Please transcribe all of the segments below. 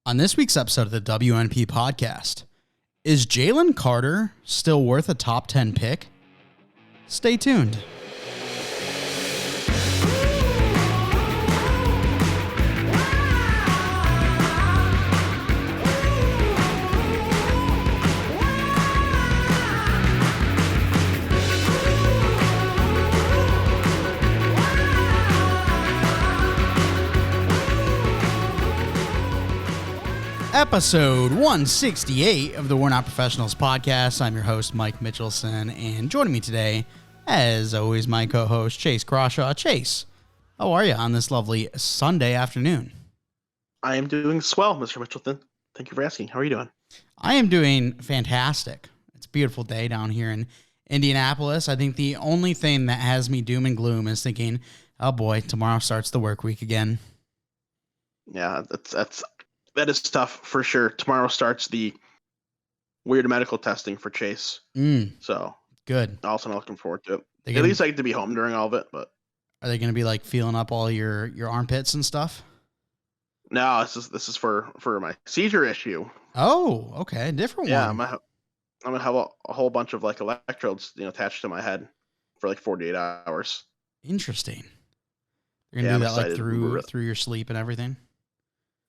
On this week's episode of the WNP podcast, is Jalen Carter still worth a top 10 pick? Stay tuned. Episode 168 of the We're Not Professionals podcast. I'm your host, Mike Mitchelson, and joining me today, as always, my co-host, Chase Crawshaw. Chase, how are you on this lovely Sunday afternoon? I am doing swell, Mr. Mitchelson. Thank you for asking. How are you doing? I am doing fantastic. It's a beautiful day down here in Indianapolis. I think the only thing that has me doom and gloom is thinking, oh boy, tomorrow starts the work week again. Yeah, that is tough for sure. Tomorrow starts the weird medical testing for Chase. So good. Also not looking forward to it. At least I get to be home during all of it. But are they going to be like feeling up all your armpits and stuff? No, this is for my seizure issue. Oh, okay, different one. Yeah, I'm gonna have a whole bunch of like electrodes, attached to my head for like 48 hours. Interesting. You're gonna do that like through your sleep and everything.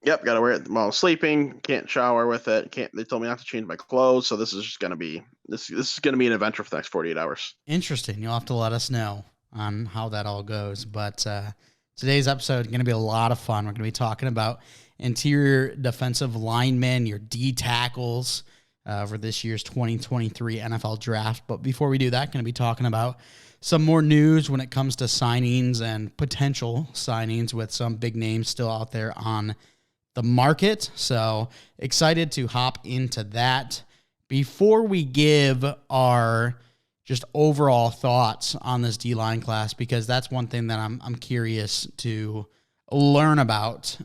Yep, gotta wear it while sleeping. Can't shower with it. They told me not to change my clothes, so this is just gonna be this is gonna be an adventure for the next 48 hours. Interesting. You'll have to let us know on how that all goes. But today's episode is gonna be a lot of fun. We're gonna be talking about interior defensive linemen, your D tackles for this year's 2023 NFL draft. But before we do that, gonna be talking about some more news when it comes to signings and potential signings with some big names still out there on the market. So excited to hop into that. Before we give our just overall thoughts on this D-line class, because that's one thing that I'm curious to learn about,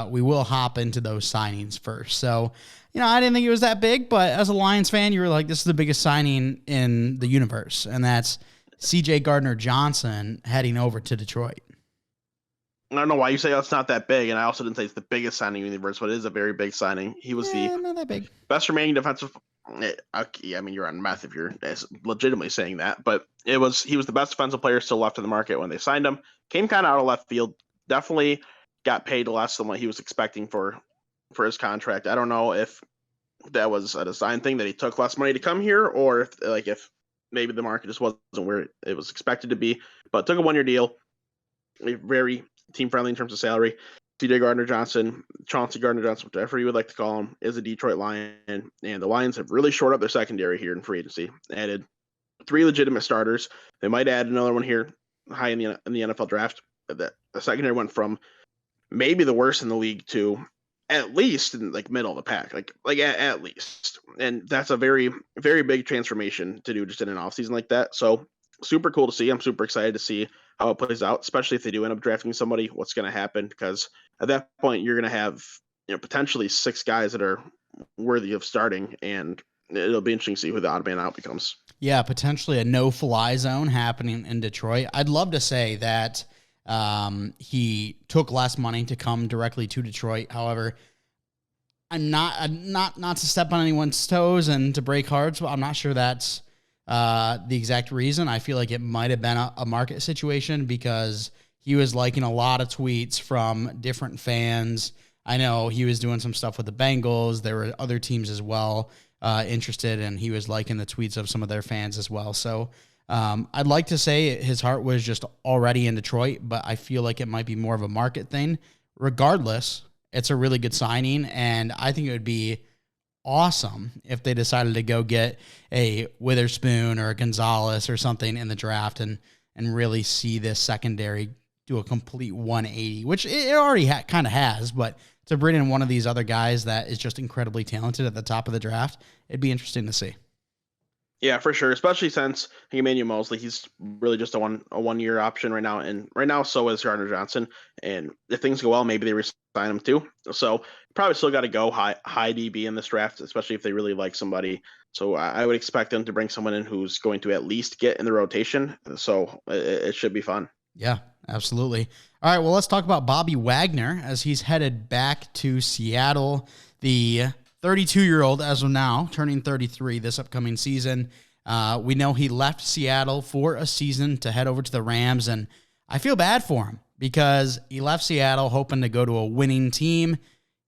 we will hop into those signings first. So, I didn't think it was that big, but as a Lions fan, you were like, this is the biggest signing in the universe, and that's C.J. Gardner-Johnson heading over to Detroit. I don't know why you say it's not that big, and I also didn't say it's the biggest signing in the universe, but it is a very big signing. He was not that big. Best remaining defensive. I mean, you're on meth if you're legitimately saying that, but he was the best defensive player still left in the market when they signed him. Came kind of out of left field. Definitely got paid less than what he was expecting for his contract. I don't know if that was a design thing that he took less money to come here, or if maybe the market just wasn't where it was expected to be. But took a 1-year deal. Very team friendly in terms of salary. C.J. Gardner-Johnson, Chauncey Gardner-Johnson, whatever you would like to call him, is a Detroit Lion, and the Lions have really shored up their secondary here in free agency. Added 3 legitimate starters. They might add another one here high in the NFL draft. The secondary went from maybe the worst in the league to at least in middle of the pack, at least. And that's a very, very big transformation to do just in an offseason like that. So super cool to see. I'm super excited to see how it plays out, especially if they do end up drafting somebody, what's going to happen, because at that point you're going to have potentially 6 guys that are worthy of starting, and it'll be interesting to see who the odd man out becomes. Yeah, potentially a no-fly zone happening in Detroit. I'd love to say that he took less money to come directly to Detroit. However, I'm not to step on anyone's toes and to break hearts, but I'm not sure that's the exact reason. I feel like it might have been a market situation, because he was liking a lot of tweets from different fans. I know he was doing some stuff with the Bengals. There were other teams as well interested, and he was liking the tweets of some of their fans as well. So I'd like to say his heart was just already in Detroit, but I feel like it might be more of a market thing. Regardless, it's a really good signing, and I think it would be awesome if they decided to go get a Witherspoon or a Gonzalez or something in the draft and really see this secondary do a complete 180, which it already kind of has, but to bring in one of these other guys that is just incredibly talented at the top of the draft, it'd be interesting to see. Yeah, for sure. Especially since Emmanuel Mosley, he's really just a 1-year option right now, and right now so is Gardner-Johnson. And if things go well, maybe they resign him too. So probably still got to go high DB in this draft, especially if they really like somebody. So I would expect them to bring someone in who's going to at least get in the rotation. So it should be fun. Yeah, absolutely. All right, well, let's talk about Bobby Wagner as he's headed back to Seattle. The 32-year-old, as of now, turning 33 this upcoming season. We know he left Seattle for a season to head over to the Rams, and I feel bad for him because he left Seattle hoping to go to a winning team.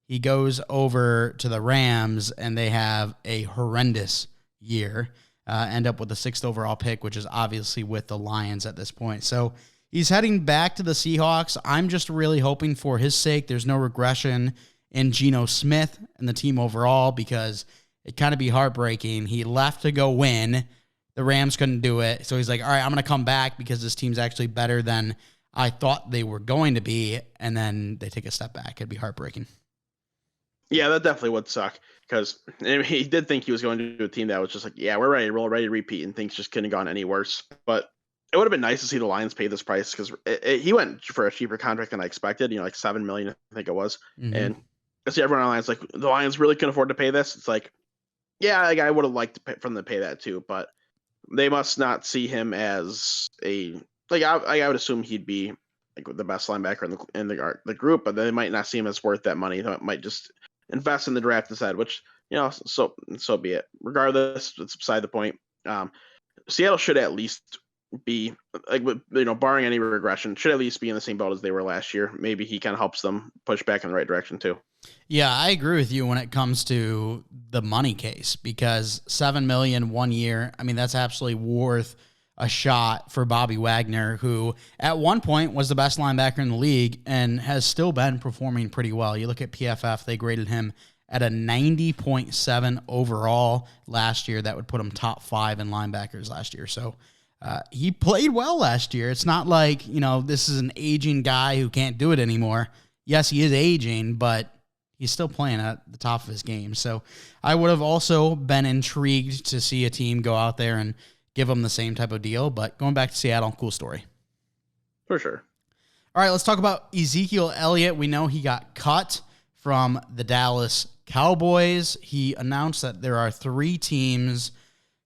He goes over to the Rams, and they have a horrendous year. End up with the 6th overall pick, which is obviously with the Lions at this point. So he's heading back to the Seahawks. I'm just really hoping for his sake there's no regression in Geno Smith and the team overall, because it kind of be heartbreaking. He left to go win. The Rams couldn't do it. So he's like, all right, I'm going to come back because this team's actually better than I thought they were going to be. And then they take a step back. It'd be heartbreaking. Yeah, that definitely would suck, because he did think he was going to a team that was just like, yeah, we're ready to roll, ready to repeat, and things just couldn't have gone any worse. But it would have been nice to see the Lions pay this price, because he went for a cheaper contract than I expected, like $7 million, I think it was. Mm-hmm. And I see everyone on the Lions like, the Lions really can afford to pay this. It's like, yeah, like, I would have liked for them to pay that too, but they must not see him as I would assume he'd be like the best linebacker in the group, but they might not see him as worth that money. They might just invest in the draft instead, which, so be it. Regardless, it's beside the point. Seattle should at least be, like, barring any regression, should at least be in the same boat as they were last year. Maybe he kind of helps them push back in the right direction too. Yeah, I agree with you when it comes to the money case, because $7 million 1 year, I mean, that's absolutely worth a shot for Bobby Wagner, who at one point was the best linebacker in the league and has still been performing pretty well. You look at PFF, they graded him at a 90.7 overall last year. That would put him top 5 in linebackers last year. So he played well last year. It's not like, this is an aging guy who can't do it anymore. Yes, he is aging, but he's still playing at the top of his game. So I would have also been intrigued to see a team go out there and give him the same type of deal. But going back to Seattle, cool story. For sure. All right, let's talk about Ezekiel Elliott. We know he got cut from the Dallas Cowboys. He announced that there are 3 teams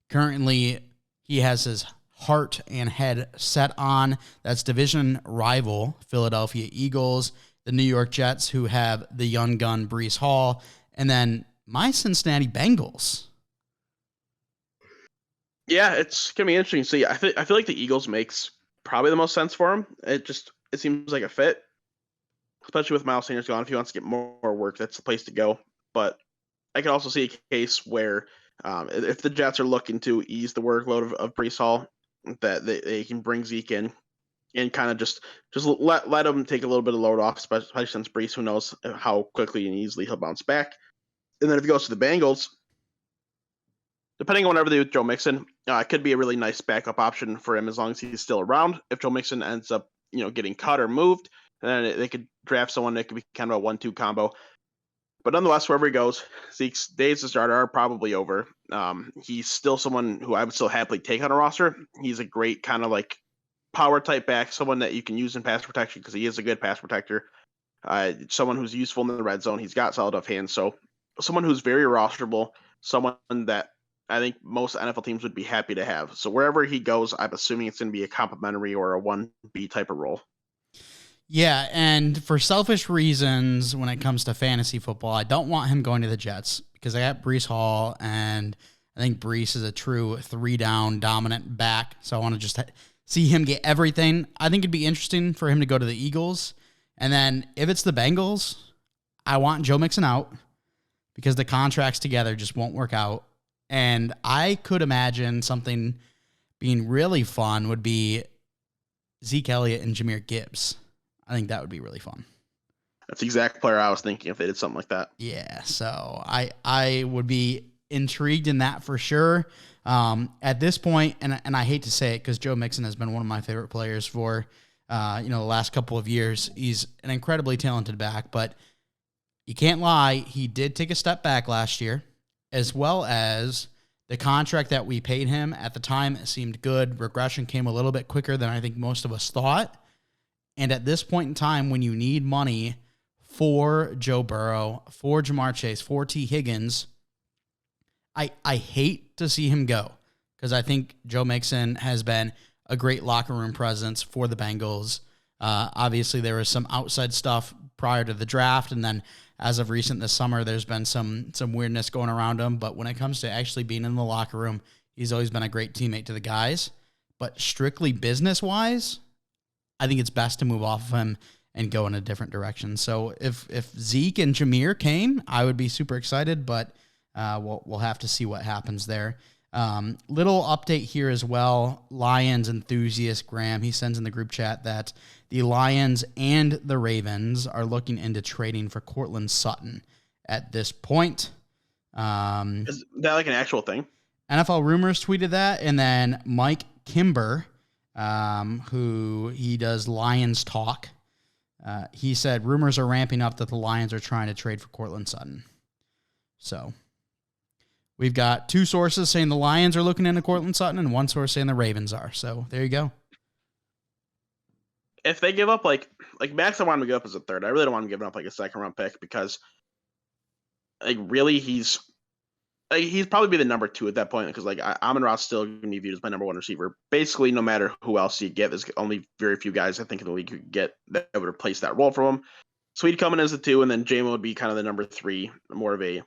currently he has his heart and head set on. That's division rival Philadelphia Eagles, the New York Jets, who have the young gun Breece Hall, and then my Cincinnati Bengals. Yeah, it's gonna be interesting to see. I feel like the Eagles makes probably the most sense for him. It seems like a fit, especially with Miles Sanders gone. If he wants to get more work, that's the place to go. But I can also see a case where if the Jets are looking to ease the workload of Breece Hall, that they can bring Zeke in and kind of just let him take a little bit of load off, especially since Breece, who knows how quickly and easily he'll bounce back. And then if he goes to the Bengals, depending on whatever they do with Joe Mixon, it could be a really nice backup option for him as long as he's still around. If Joe Mixon ends up, getting cut or moved, then they could draft someone that could be kind of a 1-2 combo. But nonetheless, wherever he goes, Zeke's days to start are probably over. He's still someone who I would still happily take on a roster. He's a great kind of like power type back, someone that you can use in pass protection because he is a good pass protector. Someone who's useful in the red zone. He's got solid off hands. So someone who's very rosterable, someone that I think most NFL teams would be happy to have. So wherever he goes, I'm assuming it's going to be a complimentary or a 1B type of role. Yeah, and for selfish reasons, when it comes to fantasy football, I don't want him going to the Jets because I got Breece Hall, and I think Breece is a true 3-down dominant back. So I want to just see him get everything. I think it'd be interesting for him to go to the Eagles. And then if it's the Bengals, I want Joe Mixon out because the contracts together just won't work out. And I could imagine something being really fun would be Zeke Elliott and Jahmyr Gibbs. I think that would be really fun. That's the exact player I was thinking if they did something like that. Yeah, so I would be intrigued in that for sure. At this point, and I hate to say it because Joe Mixon has been one of my favorite players for the last couple of years. He's an incredibly talented back, but you can't lie, he did take a step back last year, as well as the contract that we paid him at the time. It seemed good. Regression came a little bit quicker than I think most of us thought. And at this point in time, when you need money for Joe Burrow, for Jamar Chase, for T. Higgins, I hate to see him go because I think Joe Mixon has been a great locker room presence for the Bengals. Obviously, there was some outside stuff prior to the draft, and then as of recent this summer, there's been some weirdness going around him. But when it comes to actually being in the locker room, he's always been a great teammate to the guys. But strictly business-wise, I think it's best to move off of him and go in a different direction. So if Zeke and Jameer came, I would be super excited, but we'll have to see what happens there. Little update here as well. Lions enthusiast Graham, he sends in the group chat that the Lions and the Ravens are looking into trading for Cortland Sutton at this point. Is that like an actual thing? NFL Rumors tweeted that, and then Mike Kimber, who he does Lions Talk, he said rumors are ramping up that the Lions are trying to trade for Cortland Sutton. So we've got two sources saying the Lions are looking into Cortland Sutton and one source saying the Ravens are. So there you go. If they give up like Max, I want him to give up as a third. I really don't want him giving up like a second round pick because like really he's probably be the number 2 at that point because like Amon-Ra still going to be viewed as my number 1 receiver. Basically, no matter who else you get, there's only very few guys I think in the league who could get that would replace that role for him. So he'd come in as the 2, and then Jamo would be kind of the number 3, more of a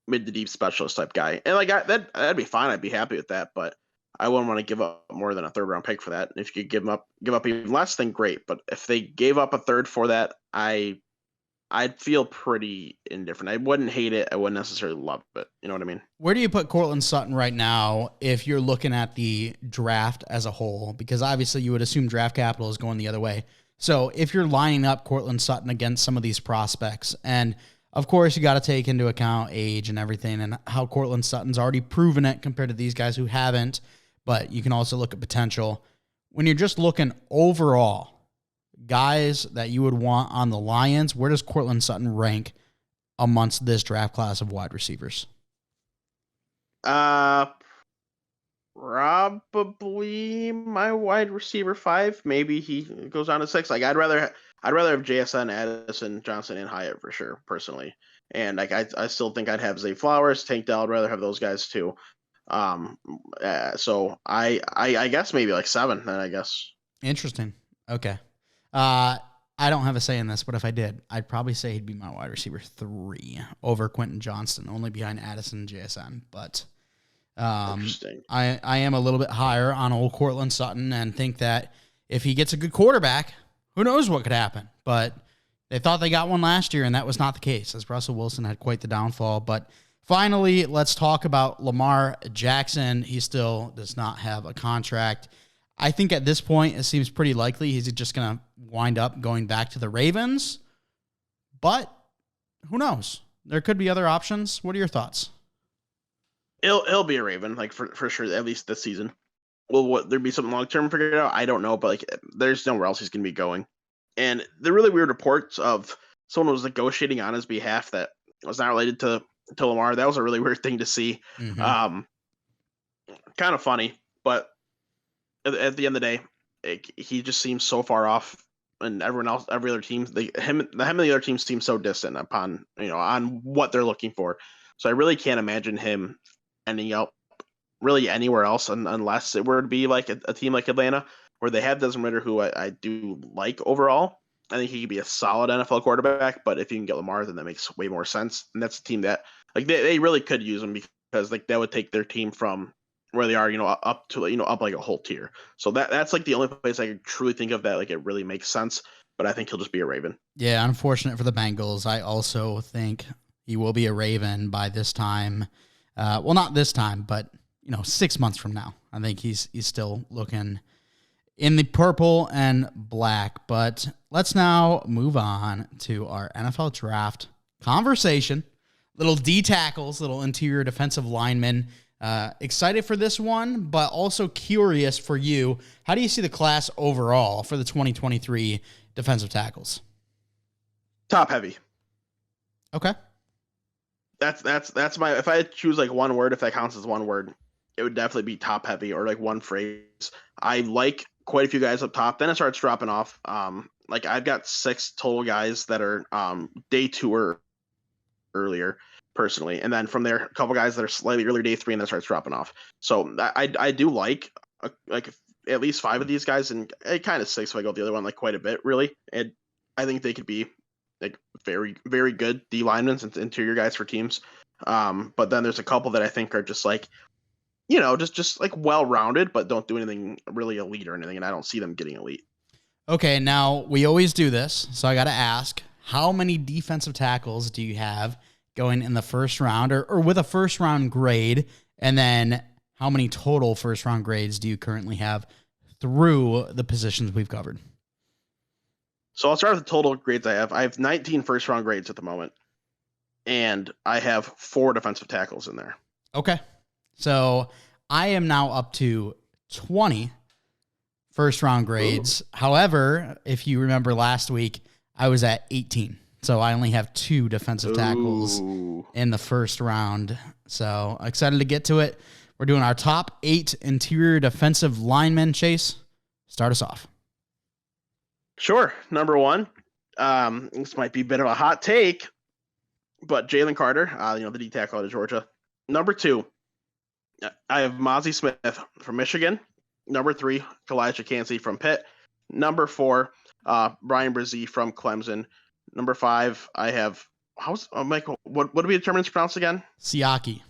mid to deep specialist type guy. And like that'd be fine. I'd be happy with that, but I wouldn't want to give up more than a third round pick for that. If you could give up even less, then great. But if they gave up a third for that, I'd feel pretty indifferent. I wouldn't hate it. I wouldn't necessarily love it. You know what I mean? Where do you put Cortland Sutton right now if you're looking at the draft as a whole? Because obviously you would assume draft capital is going the other way. So if you're lining up Cortland Sutton against some of these prospects, and of course you got to take into account age and everything and how Cortland Sutton's already proven it compared to these guys who haven't, but you can also look at potential. When you're just looking overall, guys that you would want on the Lions, where does Cortland Sutton rank amongst this draft class of wide receivers? Probably my wide receiver 5. Maybe he goes on to 6. Like I'd rather have JSN, Addison, Johnson, and Hyatt for sure, personally. And like I still think I'd have Zay Flowers, Tank Dell. I'd rather have those guys too. So I guess maybe like 7. Then I guess. Interesting. Okay. I don't have a say in this, but if I did, I'd probably say he'd be my wide receiver 3 over Quentin Johnston, only behind Addison and JSN. But interesting. I am a little bit higher on old Cortland Sutton and think that if he gets a good quarterback, who knows what could happen. But they thought they got one last year, and that was not the case, as Russell Wilson had quite the downfall. But finally, let's talk about Lamar Jackson. He still does not have a contract. I think at this point, it seems pretty likely he's just going to wind up going back to the Ravens. But who knows? There could be other options. What are your thoughts? He'll be a Raven, like for sure, at least this season. Will there be something long-term figured out? I don't know, but like there's nowhere else he's going to be going. And the really weird reports of someone was negotiating on his behalf that was not related to Lamar. That was a really weird thing to see. Mm-hmm. Kind of funny, but at the end of the day, he just seems so far off, and everyone else, every other team, him and the other teams seem so distant upon on what they're looking for. So I really can't imagine him ending up really anywhere else unless it were to be like a team like Atlanta, where they have Desmond Ridder, who I do like overall. I think he could be a solid NFL quarterback, but if you can get Lamar, then that makes way more sense. And that's a team that like they really could use him because like that would take their team from where they are, up to up like a whole tier. So that's like the only place I could truly think of that like it really makes sense. But I think he'll just be a Raven. Yeah, unfortunate for the Bengals. I also think he will be a Raven by this time. Well, not this time, but 6 months from now. I think he's still looking in the purple and black. But let's now move on to our NFL draft conversation. Little D tackles, little interior defensive linemen. Excited for this one, but also curious for you. How do you see the class overall for the 2023 defensive tackles? Top heavy. Okay. That's my, if I had to choose like one word, if that counts as one word, it would definitely be top heavy, or like one phrase. I like quite a few guys up top. Then it starts dropping off. Like I've got 6 total guys that are day 2 or earlier personally, and then from there a couple guys that are slightly earlier day 3, and then starts dropping off. So I do like at least 5 of these guys, and it kind of 6 if I go the other one like quite a bit, really. And I think they could be like very, very good D linemen and interior guys for teams. But then there's a couple that I think are just like, just like well-rounded, but don't do anything really elite or anything, and I don't see them getting elite. Okay, now we always do this, so I got to ask, how many defensive tackles do you have going in the first round or with a first round grade? And then how many total first round grades do you currently have through the positions we've covered? So I'll start with the total grades I have. I have 19 first round grades at the moment, and I have 4 defensive tackles in there. Okay. So I am now up to 20 first round grades. Ooh. However, if you remember last week, I was at 18. So I only have 2 defensive tackles in the first round. So excited to get to it. We're doing our top 8 interior defensive linemen. Chase, start us off. Sure. Number 1, this might be a bit of a hot take, but Jalen Carter, the D tackle out of Georgia. Number 2, I have Mozzie Smith from Michigan. Number 3, Kalijah Cansey from Pitt. Number 4, Brian Brzee from Clemson. Number 5, I have Michael. What do we determine it's pronounced again? Siaki.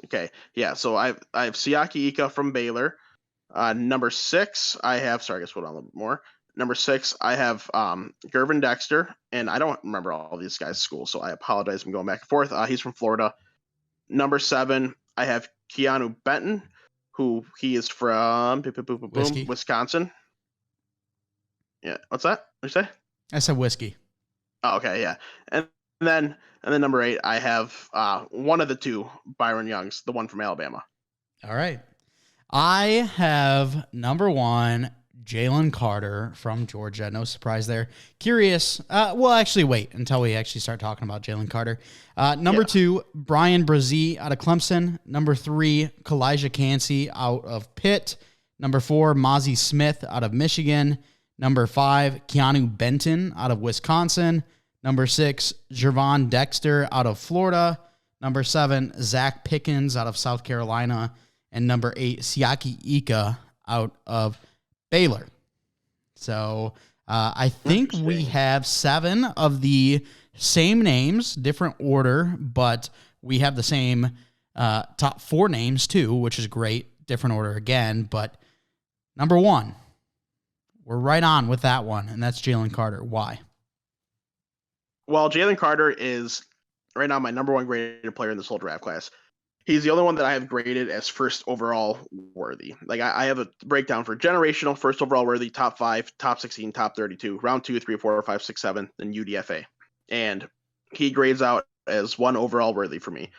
Okay, yeah. So I have Siaki Ika from Baylor. Number 6, I have. Sorry, I guess we'll on a little bit more. Number 6, I have Gervin Dexter, and I don't remember all these guys' schools, so I apologize. I'm going back and forth. He's from Florida. Number 7, I have Keanu Benton, who he is from Wisconsin. Yeah, what's that? What did you say? I said whiskey. Oh, okay, yeah. And then number 8, I have one of the 2 Byron Youngs, the one from Alabama. All right. I have number 1, Jalen Carter from Georgia. No surprise there. Curious. Well, actually, wait until we actually start talking about Jalen Carter. Number 2, Brian Brzee out of Clemson. Number 3, Kalijah Cansey out of Pitt. Number 4, Mozzie Smith out of Michigan. Number 5, Keanu Benton out of Wisconsin. Number 6, Gervon Dexter out of Florida. Number 7, Zach Pickens out of South Carolina. And number 8, Siaki Ika out of Baylor. So I think we have 7 of the same names, different order, but we have the same top 4 names too, which is great. Different order again, but number 1, we're right on with that one, and that's Jalen Carter. Why? Well, Jalen Carter is right now my number 1 graded player in this whole draft class. He's the only one that I have graded as first overall worthy. Like I have a breakdown for generational, first overall worthy, top 5, top 16, top 32, round 2, 3, 4, 5, 6, 7, then UDFA. And he grades out as 1 overall worthy for me.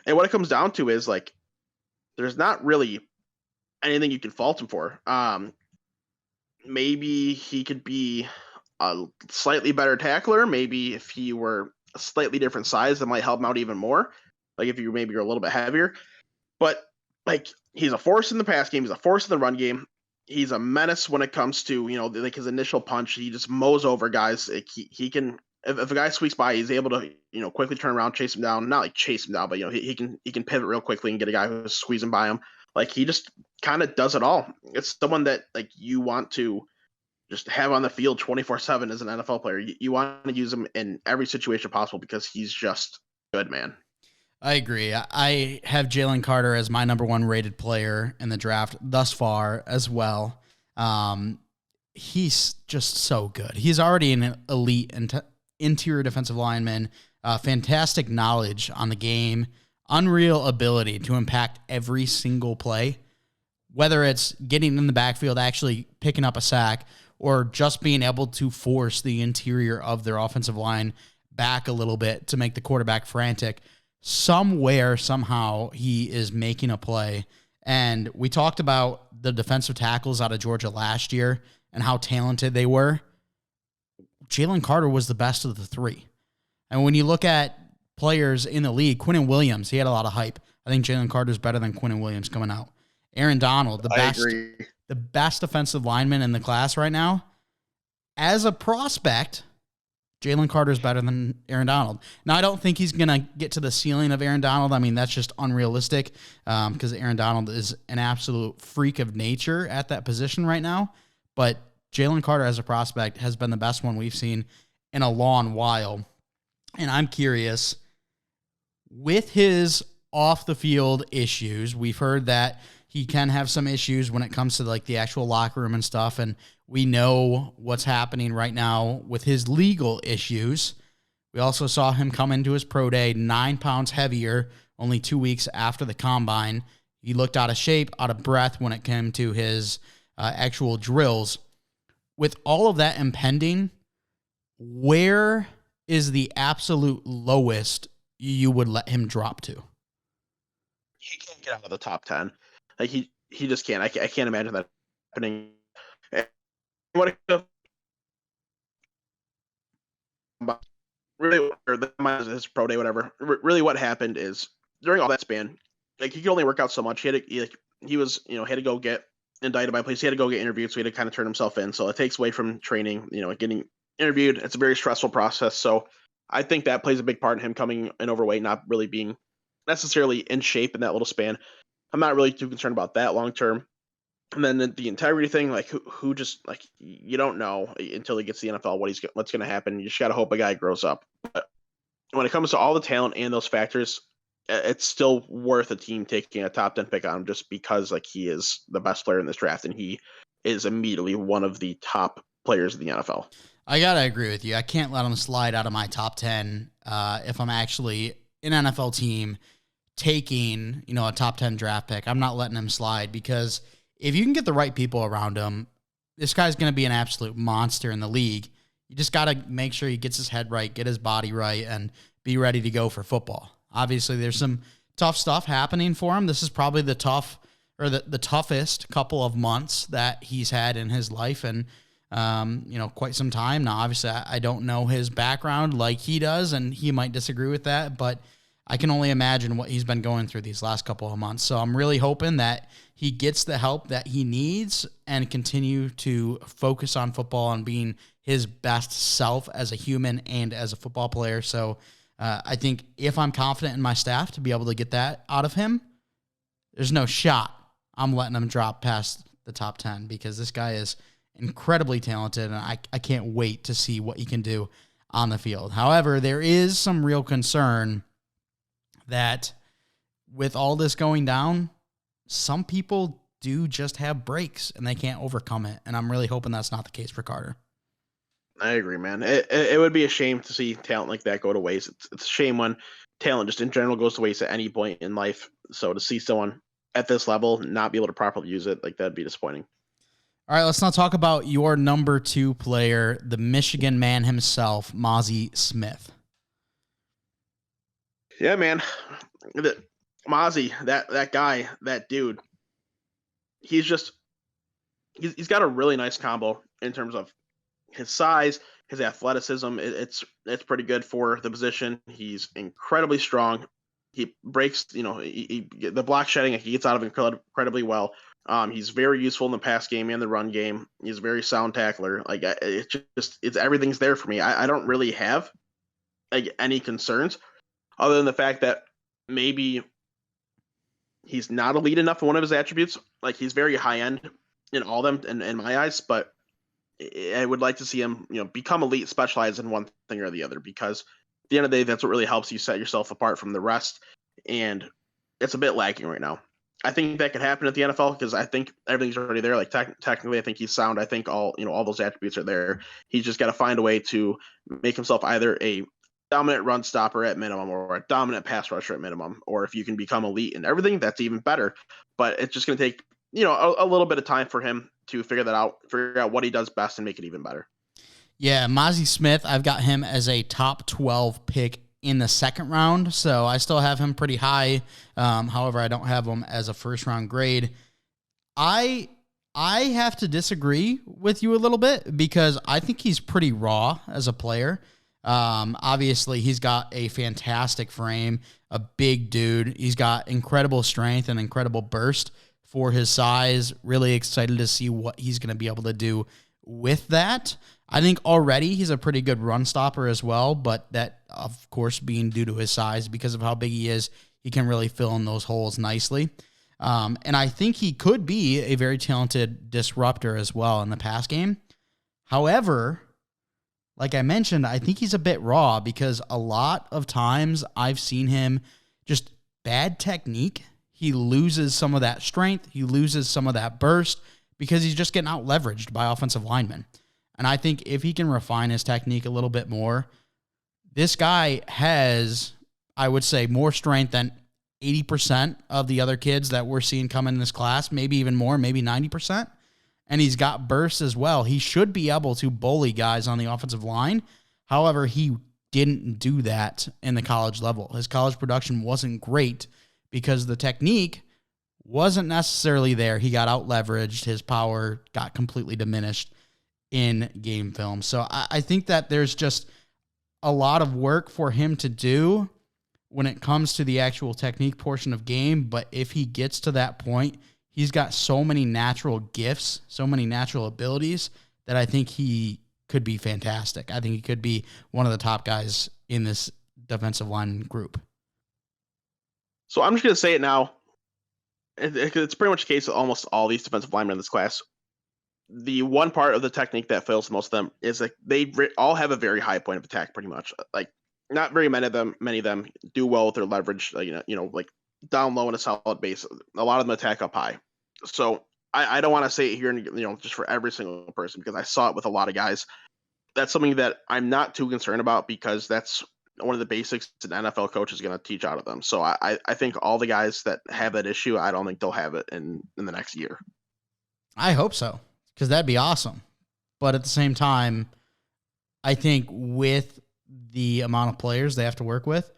And what it comes down to is like, there's not really anything you can fault him for. Maybe he could be a slightly better tackler. Maybe if he were a slightly different size, that might help him out even more. Like if you maybe you're a little bit heavier, but like he's a force in the pass game. He's a force in the run game. He's a menace when it comes to, like his initial punch. He just mows over guys. Like he can, if a guy squeaks by, he's able to, quickly turn around, chase him down. Not like chase him down, but he can pivot real quickly and get a guy who's squeezing by him. Like he just kind of does it all. It's someone that like you want to just have on the field 24/7 as an NFL player. You want to use him in every situation possible because he's just good, man. I agree. I have Jalen Carter as my number 1 rated player in the draft thus far as well. He's just so good. He's already an elite interior defensive lineman, fantastic knowledge on the game, unreal ability to impact every single play, whether it's getting in the backfield, actually picking up a sack, or just being able to force the interior of their offensive line back a little bit to make the quarterback frantic. Somewhere, somehow, he is making a play. And we talked about the defensive tackles out of Georgia last year and how talented they were. Jalen Carter was the best of the 3. And when you look at players in the league, Quinnen Williams, he had a lot of hype. I think Jalen Carter's better than Quinnen Williams coming out. Aaron Donald, the best defensive lineman in the class right now. As a prospect, Jalen Carter is better than Aaron Donald. Now, I don't think he's going to get to the ceiling of Aaron Donald. I mean, that's just unrealistic because Aaron Donald is an absolute freak of nature at that position right now. But Jalen Carter as a prospect has been the best one we've seen in a long while. And I'm curious, with his off-the-field issues, we've heard that he can have some issues when it comes to like the actual locker room and stuff, and we know what's happening right now with his legal issues. We also saw him come into his pro day 9 pounds heavier only 2 weeks after the combine. He looked out of shape, out of breath when it came to his actual drills. With all of that impending, where is the absolute lowest you would let him drop to? He can't get out of the top 10. Like he just can't. I can't imagine that happening. What really, or his pro day, whatever. Really, what happened is during all that span, like he could only work out so much. He was had to go get indicted by police. He had to go get interviewed, so he had to kind of turn himself in. So it takes away from training. Getting interviewed. It's a very stressful process. So I think that plays a big part in him coming in overweight, not really being necessarily in shape in that little span. I'm not really too concerned about that long term. And then the integrity thing, like who just like you don't know until he gets to the NFL what's going to happen. You just got to hope a guy grows up. But when it comes to all the talent and those factors, it's still worth a team taking a top 10 pick on him just because like he is the best player in this draft and he is immediately one of the top players in the NFL. I gotta agree with you. I can't let him slide out of my top 10 if I'm actually an NFL team taking, a top 10 draft pick. I'm not letting him slide because if you can get the right people around him, this guy's going to be an absolute monster in the league. You just got to make sure he gets his head right, get his body right, and be ready to go for football. Obviously, there's some tough stuff happening for him. This is probably the toughest couple of months that he's had in his life and, quite some time. Now, obviously, I don't know his background like he does, and he might disagree with that, but I can only imagine what he's been going through these last couple of months. So I'm really hoping that he gets the help that he needs and continue to focus on football and being his best self as a human and as a football player. So I think if I'm confident in my staff to be able to get that out of him, there's no shot I'm letting him drop past the top 10 because this guy is incredibly talented and I can't wait to see what he can do on the field. However, there is some real concern that with all this going down, some people do just have breaks and they can't overcome it. And I'm really hoping that's not the case for Carter. I agree, man. It would be a shame to see talent like that go to waste. It's a shame when talent just in general goes to waste at any point in life. So to see someone at this level not be able to properly use it, like that'd be disappointing. All right, let's now talk about your number 2 player, the Michigan man himself, Mazi Smith. Yeah, man. Mazi, that guy, that dude, he's got a really nice combo in terms of his size, his athleticism. It's pretty good for the position. He's incredibly strong. He breaks, the block shedding, he gets out of incredibly well. He's very useful in the pass game and the run game. He's a very sound tackler. Like it's everything's there for me. I don't really have like any concerns other than the fact that maybe he's not elite enough in one of his attributes. Like he's very high end in all of them in my eyes, but I would like to see him, become elite, specialize in one thing or the other, because at the end of the day, that's what really helps you set yourself apart from the rest. And it's a bit lacking right now. I think that could happen at the NFL because I think everything's already there. Like technically, I think he's sound. I think all those attributes are there. He's just got to find a way to make himself either a dominant run stopper at minimum or a dominant pass rusher at minimum. Or if you can become elite in everything, that's even better. But it's just going to take, a little bit of time for him to figure out what he does best and make it even better. Yeah, Mazi Smith, I've got him as a top 12 pick in the second round, so I still have him pretty high. However, I don't have him as a first-round grade. I have to disagree with you a little bit because I think he's pretty raw as a player. Obviously, he's got a fantastic frame, a big dude. He's got incredible strength and incredible burst for his size. Really excited to see what he's going to be able to do with that. I think already he's a pretty good run stopper as well, but that, of course, being due to his size, because of how big he is, he can really fill in those holes nicely. And I think he could be a very talented disruptor as well in the pass game. However, like I mentioned, I think he's a bit raw because a lot of times I've seen him just bad technique. He loses some of that strength. He loses some of that burst because he's just getting out leveraged by offensive linemen. And I think if he can refine his technique a little bit more, this guy has, I would say, more strength than 80% of the other kids that we're seeing come in this class, maybe even more, maybe 90%. And he's got bursts as well. He should be able to bully guys on the offensive line. However, he didn't do that in the college level. His college production wasn't great because the technique wasn't necessarily there. He got out leveraged. His power got completely diminished in game film. So I think that there's just a lot of work for him to do when it comes to the actual technique portion of game. But if he gets to that point, he's got so many natural gifts, so many natural abilities that I think he could be fantastic. I think he could be one of the top guys in this defensive line group. So I'm just going to say it now. It's pretty much the case with almost all these defensive linemen in this class. The one part of the technique that fails most of them is that they all have a very high point of attack, pretty much. Like, not very many of them do well with their leverage, like down low and a solid base. A lot of them attack up high. So I don't want to say it here, just for every single person, because I saw it with a lot of guys. That's something that I'm not too concerned about because that's one of the basics an NFL coach is going to teach out of them. So I think all the guys that have that issue, I don't think they'll have it in the next year. I hope so, because that'd be awesome. But at the same time, I think with the amount of players they have to work with,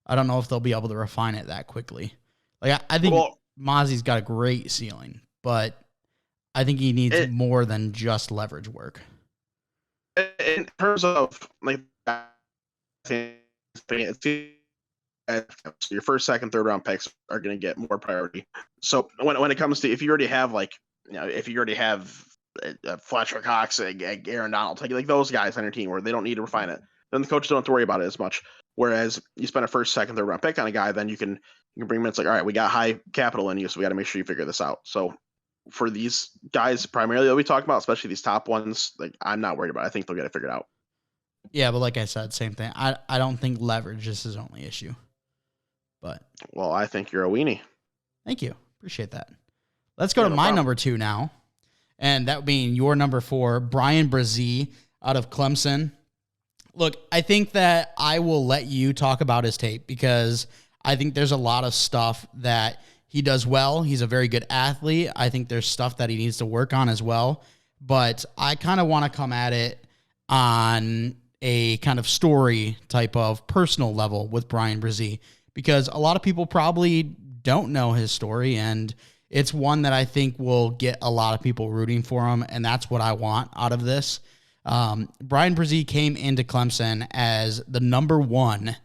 I don't know if they'll be able to refine it that quickly. Like I think Mozzie's got a great ceiling, but I think he needs more than just leverage work. In terms of like your first, second, third round picks are going to get more priority. So when it comes to, if you already have Fletcher Cox, Aaron Donald, like those guys on your team where they don't need to refine it, then the coaches don't have to worry about it as much. Whereas you spend a first, second, third round pick on a guy, then you can bring him in. It's like, all right, we got high capital in you, so we got to make sure you figure this out. So for these guys primarily that we talk about, especially these top ones, like I'm not worried about it. I think they'll get it figured out. Yeah, but like I said, same thing. I don't think leverage is his only issue. But well, I think you're a weenie. Thank you. Appreciate that. Let's go to my number 2 now. And that being your number 4, Bryan Bresee out of Clemson. Look, I think that I will let you talk about his tape because I think there's a lot of stuff that he does well. He's a very good athlete. I think there's stuff that he needs to work on as well. But I kind of want to come at it on a kind of story type of personal level with Bryan Bresee because a lot of people probably don't know his story, and it's one that I think will get a lot of people rooting for him, and that's what I want out of this. Bryan Bresee came into Clemson as the number 1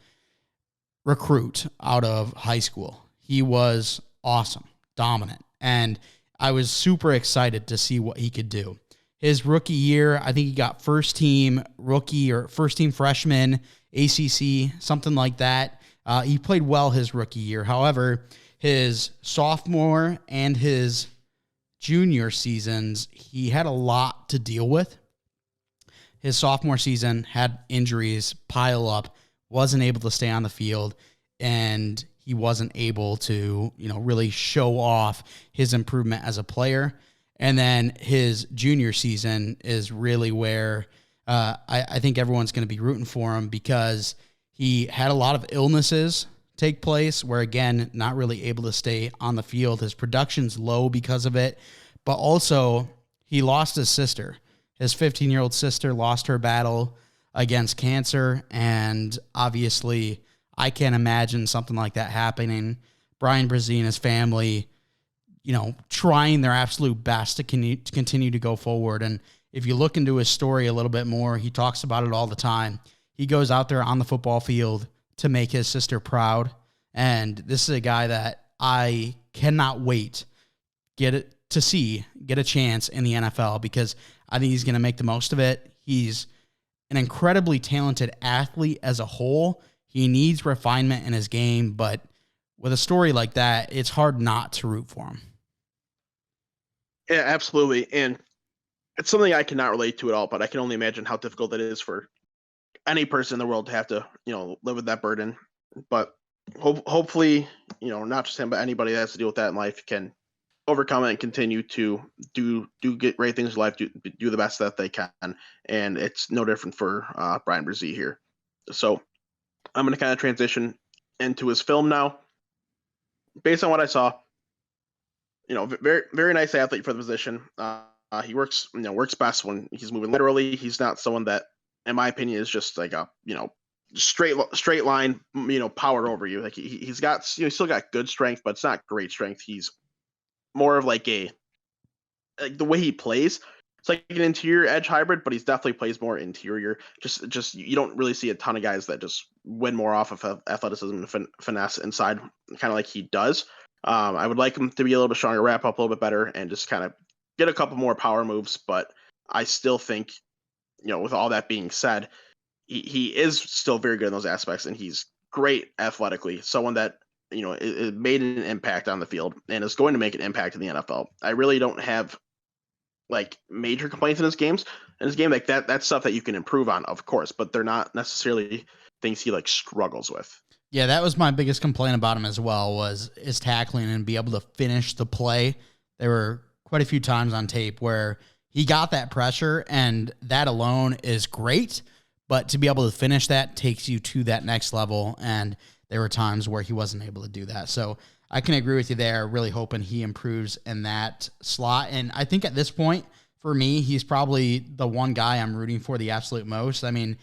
recruit out of high school. He was awesome, dominant, and I was super excited to see what he could do. His rookie year, I think he got first team rookie or first team freshman, ACC, something like that. He played well his rookie year. However, his sophomore and his junior seasons, he had a lot to deal with. His sophomore season had injuries pile up, wasn't able to stay on the field, and he wasn't able to, really show off his improvement as a player. And then his junior season is really where I think everyone's going to be rooting for him because he had a lot of illnesses take place where, again, not really able to stay on the field. His production's low because of it, but also he lost his sister. His 15-year-old sister lost her battle against cancer, and obviously I can't imagine something like that happening. Bryan Bresee and his family, trying their absolute best to continue to go forward. And if you look into his story a little bit more, he talks about it all the time. He goes out there on the football field to make his sister proud. And this is a guy that I cannot wait get a chance in the NFL because I think he's going to make the most of it. He's an incredibly talented athlete as a whole. He needs refinement in his game, but with a story like that, it's hard not to root for him. Yeah, absolutely. And it's something I cannot relate to at all, but I can only imagine how difficult it is for any person in the world to have to, live with that burden. But hopefully, not just him, but anybody that has to deal with that in life can overcome it and continue to get great things in life, do the best that they can. And it's no different for Brian Brzee here. So I'm going to kind of transition into his film now. Based on what I saw, very, very nice athlete for the position. He works best when he's moving laterally. He's not someone that, in my opinion, is just like a, straight line, powered over you. Like he's got, he's still got good strength, but it's not great strength. He's more of like the way he plays. It's like an interior edge hybrid, but he's definitely plays more interior. Just you don't really see a ton of guys that just win more off of athleticism and finesse inside, kind of like he does. I would like him to be a little bit stronger, wrap up a little bit better, and just kind of get a couple more power moves. But I still think, with all that being said, he is still very good in those aspects, and he's great athletically. Someone that, it made an impact on the field and is going to make an impact in the NFL. I really don't have like major complaints in his games. In his game, like that's stuff that you can improve on, of course, but they're not necessarily things he like struggles with. Yeah, that was my biggest complaint about him as well, was his tackling and be able to finish the play. There were quite a few times on tape where he got that pressure, and that alone is great, but to be able to finish that takes you to that next level, and there were times where he wasn't able to do that. So I can agree with you there, really hoping he improves in that slot. And I think at this point, for me, he's probably the one guy I'm rooting for the absolute most. I mean,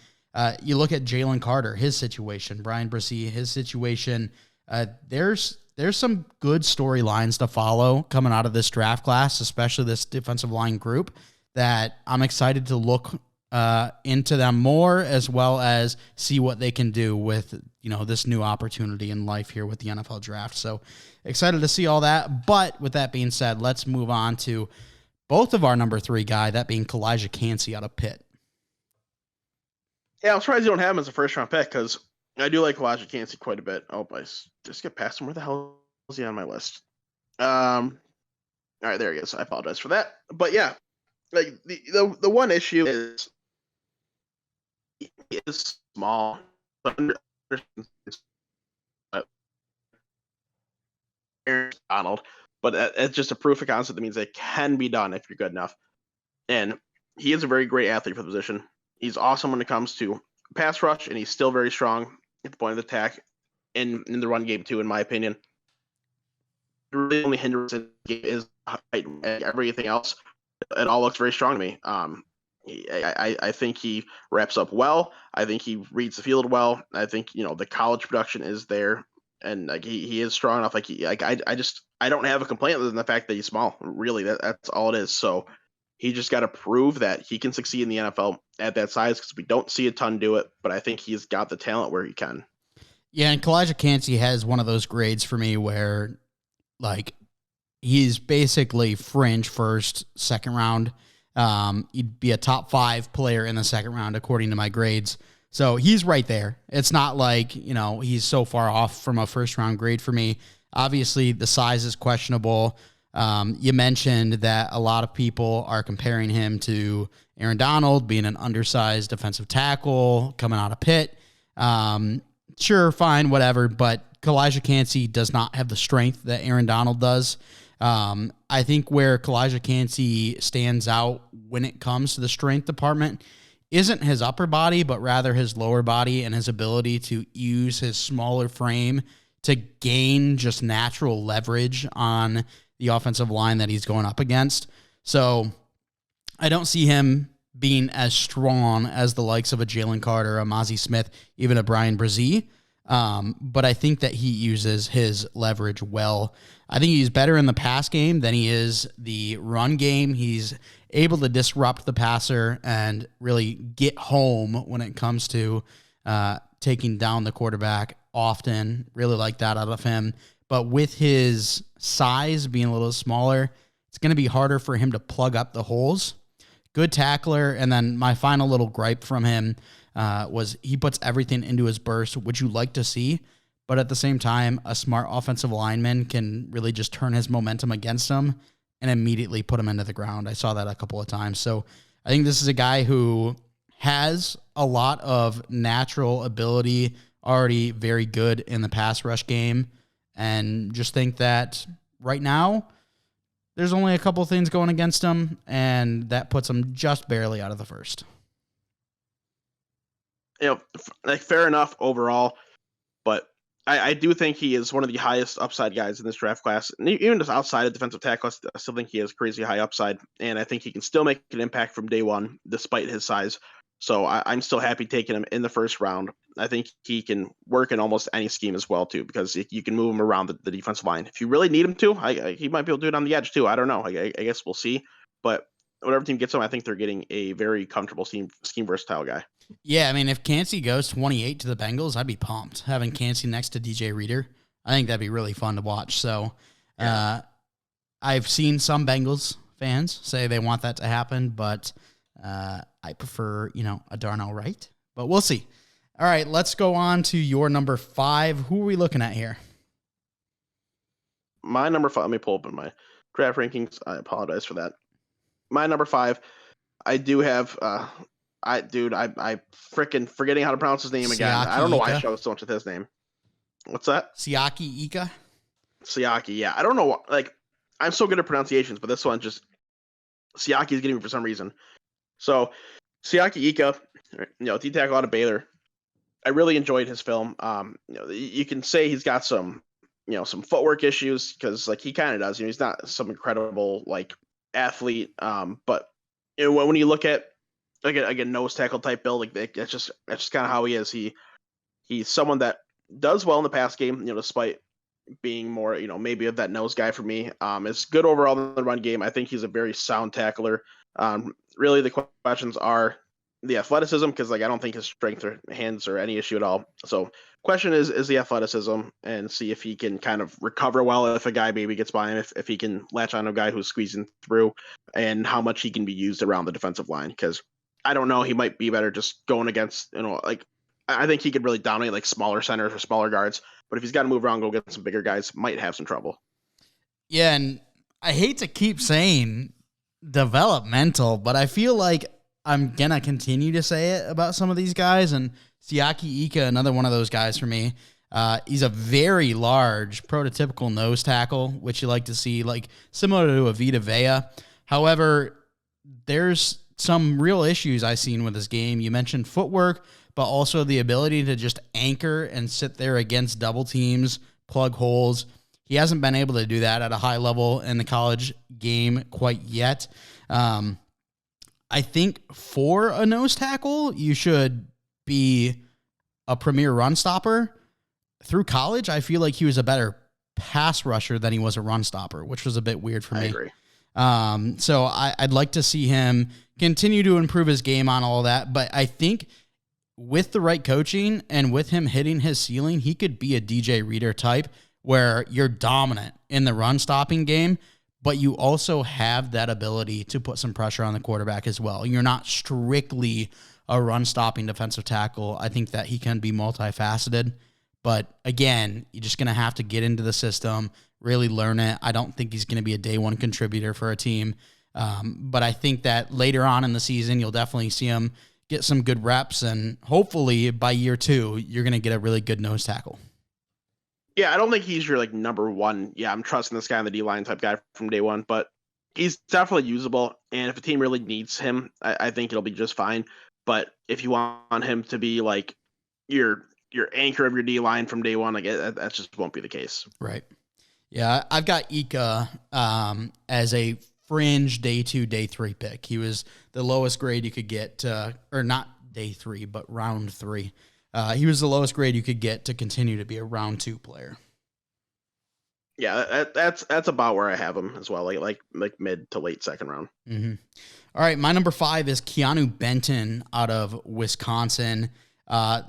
you look at Jalen Carter, his situation, Brian Brzee, his situation. There's some good storylines to follow coming out of this draft class, especially this defensive line group, that I'm excited to look into them more, as well as see what they can do with, this new opportunity in life here with the NFL draft. So excited to see all that. But with that being said, let's move on to both of our number 3 guy, that being Calijah Kancey out of Pitt. Yeah, I'm surprised you don't have him as a first-round pick, because I do like Calijah Kancey quite a bit. Oh, I just get past him. Where the hell is he on my list? All right, there he is. I apologize for that. But yeah, like the one issue is he is small. Donald, but it's just a proof of concept that means it can be done if you're good enough. And he is a very great athlete for the position. He's awesome when it comes to pass rush, and he's still very strong at the point of attack in the run game too, in my opinion. The really only hindrance in the game is height. Everything else, it all looks very strong to me. I think he wraps up well. I think he reads the field well. I think the college production is there, and like he is strong enough. I don't have a complaint other than the fact that he's small. Really, that's all it is. So he just got to prove that he can succeed in the NFL at that size, because we don't see a ton do it. But I think he's got the talent where he can. Yeah, and Calijah Kancey has one of those grades for me where, like, he's basically fringe first, second round. He'd be a top 5 player in the second round, according to my grades. So he's right there. It's not like, he's so far off from a first round grade for me. Obviously, the size is questionable. You mentioned that a lot of people are comparing him to Aaron Donald, being an undersized defensive tackle coming out of Pitt. Sure, fine, whatever. But Calijah Kancey does not have the strength that Aaron Donald does. I think where Calijah Kancey stands out when it comes to the strength department isn't his upper body, but rather his lower body and his ability to use his smaller frame to gain just natural leverage on the offensive line that he's going up against. So I don't see him being as strong as the likes of a Jalen Carter, a Mazi Smith, even a Brian Brzee. But I think that he uses his leverage well. I think he's better in the pass game than he is the run game. He's able to disrupt the passer and really get home when it comes to taking down the quarterback often. Really like that out of him. But with his size being a little smaller, it's going to be harder for him to plug up the holes. good tackler. And then my final little gripe from him was he puts everything into his burst, which you like to see. But at the same time, a smart offensive lineman can really just turn his momentum against him and immediately put him into the ground. I saw that a couple of times. So I think this is a guy who has a lot of natural ability, already very good in the pass rush game, and just think that right now there's only a couple of things going against him, and that puts him just barely out of the first. Like fair enough overall, but I do think he is one of the highest upside guys in this draft class. And even just outside of defensive tackle, I still think he has crazy high upside, and I think he can still make an impact from day one despite his size. So I'm still happy taking him in the first round. I think he can work in almost any scheme as well, too, because you can move him around the defensive line. If you really need him to, he might be able to do it on the edge, too. I don't know. I guess we'll see. But whatever team gets him, I think they're getting a very comfortable scheme versatile guy. Yeah, I mean, if Cansey goes 28 to the Bengals, I'd be pumped. Having Cansey next to DJ Reader, I think that'd be really fun to watch. So I've seen some Bengals fans say they want that to happen, but I prefer, a Darnell Wright. But we'll see. All right, let's go on to your number 5. Who are we looking at here? My number 5, let me pull up in my draft rankings. I apologize for that. My number 5, I do have I freaking forgetting how to pronounce his name again. I don't know why I struggle so much with his name. What's that? Siaki Ika? Siaki, yeah. I don't know what, I'm so good at pronunciations, but this one just Siaki is getting me for some reason. So Siaki Ika, D tackle out of Baylor. I really enjoyed his film. You can say he's got some footwork issues because he kind of does. He's not some incredible athlete. But when you look at a nose tackle type build, that's just kind of how he is. He's someone that does well in the pass game, despite being more, maybe of that nose guy for me. It's good overall in the run game. I think he's a very sound tackler. Really the questions are the athleticism, because I don't think his strength or hands are any issue at all. So question is the athleticism, and see if he can kind of recover well if a guy maybe gets by him, if he can latch on to a guy who's squeezing through, and how much he can be used around the defensive line. Because I don't know, he might be better just going against, I think he could really dominate smaller centers or smaller guards, but if he's got to move around, go get some bigger guys, might have some trouble. Yeah, and I hate to keep saying developmental, but I feel like I'm going to continue to say it about some of these guys, and Siaki Ika, another one of those guys for me. He's a very large, prototypical nose tackle, which you like to see, similar to a Vita Vea. However, there's some real issues I've seen with his game. You mentioned footwork, but also the ability to just anchor and sit there against double teams, plug holes. He hasn't been able to do that at a high level in the college game quite yet. I think for a nose tackle, you should be a premier run stopper. Through college, I feel like he was a better pass rusher than he was a run stopper, which was a bit weird for me. I agree. So I'd like to see him continue to improve his game on all that. But I think with the right coaching and with him hitting his ceiling, he could be a DJ Reader type where you're dominant in the run stopping game, but you also have that ability to put some pressure on the quarterback as well. You're not strictly a run stopping defensive tackle. I think that he can be multifaceted. But again, you're just going to have to get into the system, really learn it. I don't think he's going to be a day one contributor for a team. But I think that later on in the season, you'll definitely see him get some good reps. And hopefully by year 2, you're going to get a really good nose tackle. Yeah, I don't think he's your number one. Yeah, I'm trusting this guy on the D-line type guy from day one, but he's definitely usable. And if a team really needs him, I think it'll be just fine. But if you want him to be your anchor of your D-line from day one, that just won't be the case. Right. Yeah, I've got Ika as a fringe day 2, day 3 pick. He was the lowest grade you could get, or not day 3, but round 3. He was the lowest grade you could get to continue to be a round 2 player. Yeah, that's about where I have him as well, like mid to late second round. Mm-hmm. All right, my number 5 is Keanu Benton out of Wisconsin.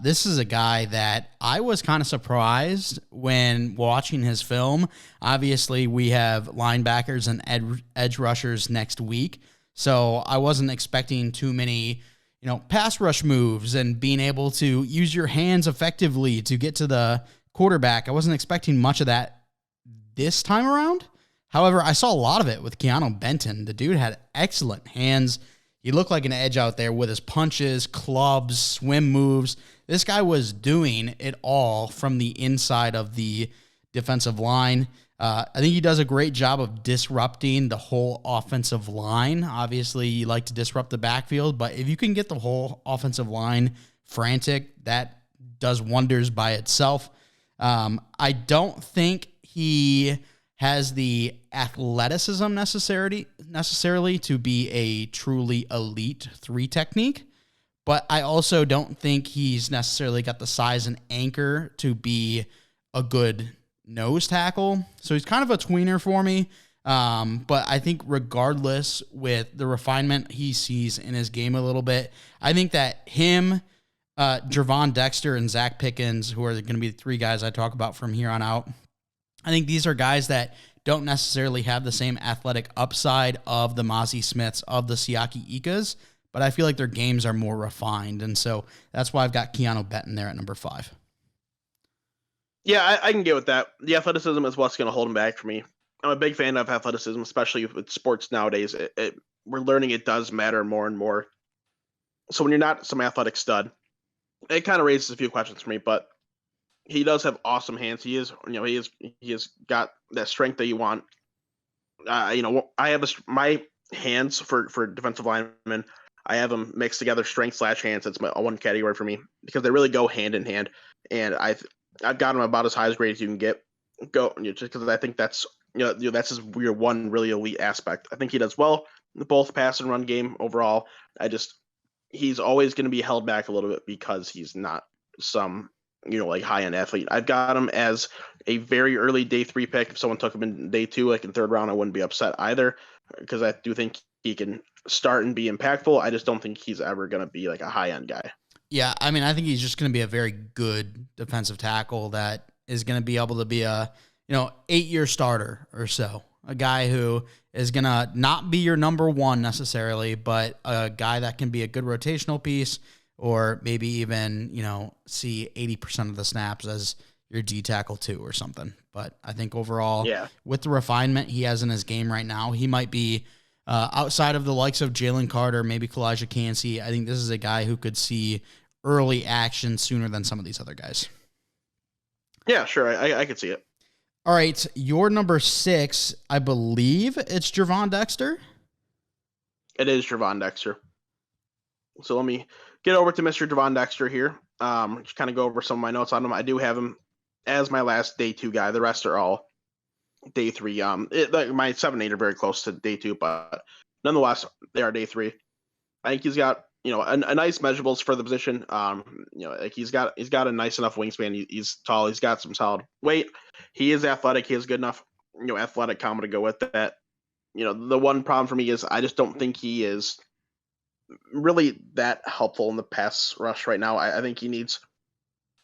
This is a guy that I was kind of surprised when watching his film. Obviously, we have linebackers and edge rushers next week, So I wasn't expecting too many, pass rush moves and being able to use your hands effectively to get to the quarterback. I wasn't expecting much of that this time around. However, I saw a lot of it with Keanu Benton. The dude had excellent hands. He looked like an edge out there with his punches, clubs, swim moves. This guy was doing it all from the inside of the defensive line. I think he does a great job of disrupting the whole offensive line. Obviously, you like to disrupt the backfield, but if you can get the whole offensive line frantic, that does wonders by itself. I don't think he has the athleticism necessarily to be a truly elite 3 technique, but I also don't think he's necessarily got the size and anchor to be a good nose tackle. So he's kind of a tweener for me. But I think regardless, with the refinement he sees in his game a little bit, I think that him, Gervon Dexter, and Zach Pickens, who are going to be the 3 guys I talk about from here on out, I think these are guys that don't necessarily have the same athletic upside of the Mozzie Smiths, of the Siaki Ikas, but I feel like their games are more refined. And so that's why I've got Keanu Benton there at number 5. Yeah, I can get with that. The athleticism is what's going to hold him back for me. I'm a big fan of athleticism, especially with sports nowadays. We're learning it does matter more and more. So when you're not some athletic stud, it kind of raises a few questions for me. But he does have awesome hands. He has got that strength that you want. I have my hands for defensive linemen. I have them mixed together, strength/hands. That's my one category for me because they really go hand in hand. And I've got him about as high as grade as you can get. Just because I think that's that's his one really elite aspect. I think he does well in both pass and run game overall. He's always going to be held back a little bit because he's not some like high end athlete. I've got him as a very early day 3 pick. If someone took him in day 2, like in 3rd round, I wouldn't be upset either because I do think he can start and be impactful. I just don't think he's ever going to be like a high end guy. Yeah, I mean, I think he's just going to be a very good defensive tackle that is going to be able to be a 8-year starter or so. A guy who is going to not be your number 1 necessarily, but a guy that can be a good rotational piece or maybe even, see 80% of the snaps as your D tackle 2 or something. But I think overall, with the refinement he has in his game right now, he might be outside of the likes of Jalen Carter, maybe Kalijah Cansey. I think this is a guy who could see early action sooner than some of these other guys. Yeah, sure. I could see it. All right. Your number 6, I believe it's Gervon Dexter. It is Gervon Dexter. So let me get over to Mr. Gervon Dexter here. Just kind of go over some of my notes on him. I do have him as my last day 2 guy. The rest are all day 3. My 7, 8 are very close to day 2, but nonetheless, they are day 3. I think he's got a nice measurables for the position. Like he's got a nice enough wingspan. He's tall. He's got some solid weight. He is athletic. He has good enough athletic combo to go with that. The one problem for me is I just don't think he is really that helpful in the pass rush right now. I think he needs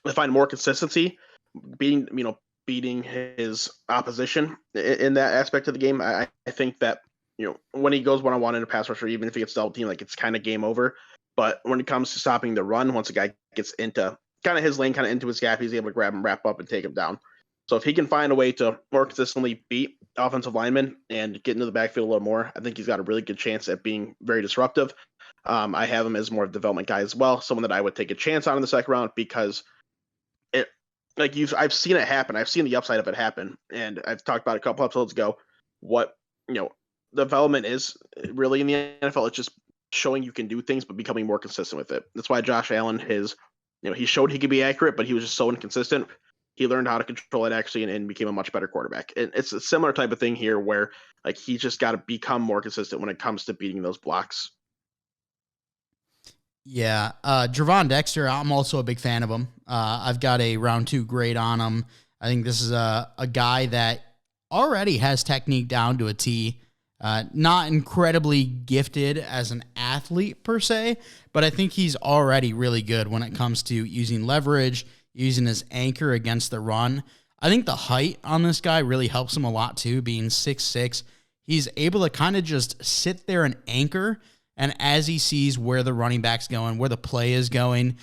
to find more consistency, beating his opposition in that aspect of the game. I think that when he goes one-on-one in a pass rush, or even if he gets double team, like it's kind of game over. But when it comes to stopping the run, once a guy gets into kind of his lane, kind of into his gap, he's able to grab him, wrap up, and take him down. So if he can find a way to more consistently beat offensive linemen and get into the backfield a little more, I think he's got a really good chance at being very disruptive. I have him as more of a development guy as well, someone that I would take a chance on in the 2nd round because I've seen it happen. I've seen the upside of it happen, and I've talked about it a couple episodes ago. What development is really in the NFL. It's just showing you can do things, but becoming more consistent with it. That's why Josh Allen he showed he could be accurate, but he was just so inconsistent. He learned how to control it actually and became a much better quarterback. And it's a similar type of thing here where like he's just got to become more consistent when it comes to beating those blocks. Yeah. Gervon Dexter, I'm also a big fan of him. I've got a round 2 grade on him. I think this is a guy that already has technique down to a T. Not incredibly gifted as an athlete per se, but I think he's already really good when it comes to using leverage, using his anchor against the run. I think the height on this guy really helps him a lot too, being 6'6". he's able to kind of just sit there and anchor. And as he sees where the running back's going, where the play is going,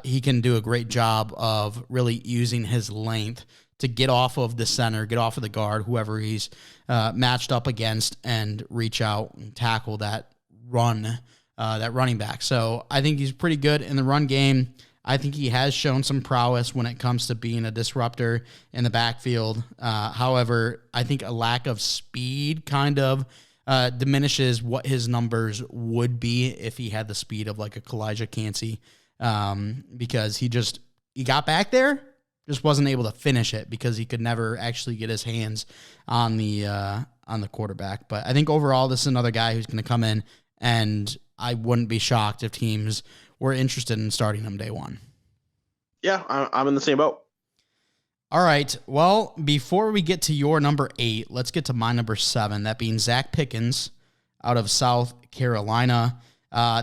he can do a great job of really using his length to get off of the center, get off of the guard, whoever he's matched up against, and reach out and tackle that running back. So I think he's pretty good in the run game. I think he has shown some prowess when it comes to being a disruptor in the backfield. However, I think a lack of speed kind of diminishes what his numbers would be if he had the speed of like a Kalijah Cansey, because he got back there, just wasn't able to finish it because he could never actually get his hands on the quarterback. But I think overall, this is another guy who's going to come in, and I wouldn't be shocked if teams were interested in starting him day one. Yeah, I'm in the same boat. All right. Well, before we get to your number 8, let's get to my number 7, that being Zach Pickens out of South Carolina.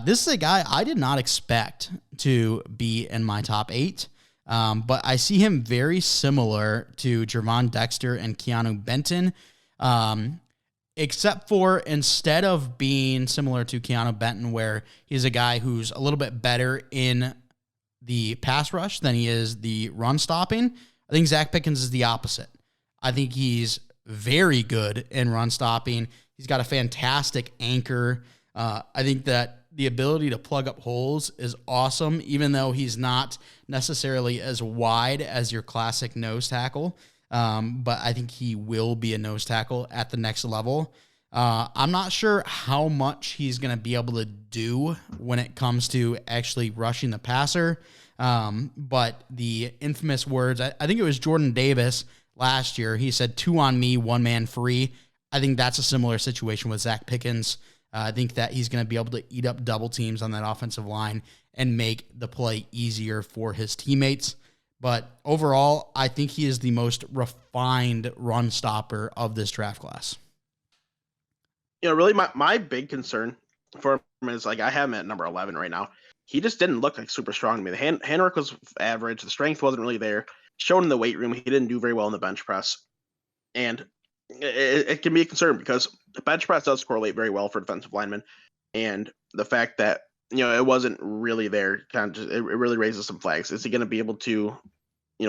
This is a guy I did not expect to be in my top 8, but I see him very similar to Gervon Dexter and Keanu Benton, except for instead of being similar to Keanu Benton, where he's a guy who's a little bit better in the pass rush than he is the run stopping, I think Zach Pickens is the opposite. I think he's very good in run stopping. He's got a fantastic anchor. I think that the ability to plug up holes is awesome, even though he's not necessarily as wide as your classic nose tackle. But I think he will be a nose tackle at the next level. I'm not sure how much he's going to be able to do when it comes to actually rushing the passer. But the infamous words, I think it was Jordan Davis last year, he said, 2 on me, 1 man free. I think that's a similar situation with Zach Pickens. I think that he's going to be able to eat up double teams on that offensive line and make the play easier for his teammates. But overall, I think he is the most refined run stopper of this draft class. Really my big concern for him is, like, I have him at number 11 right now. He just didn't look like super strong to me. The handwork was average. The strength wasn't really there. Shown in the weight room, he didn't do very well in the bench press. And it can be a concern because the bench press does correlate very well for defensive linemen. And the fact that, it wasn't really there, kind of it really raises some flags. Is he going to be able to,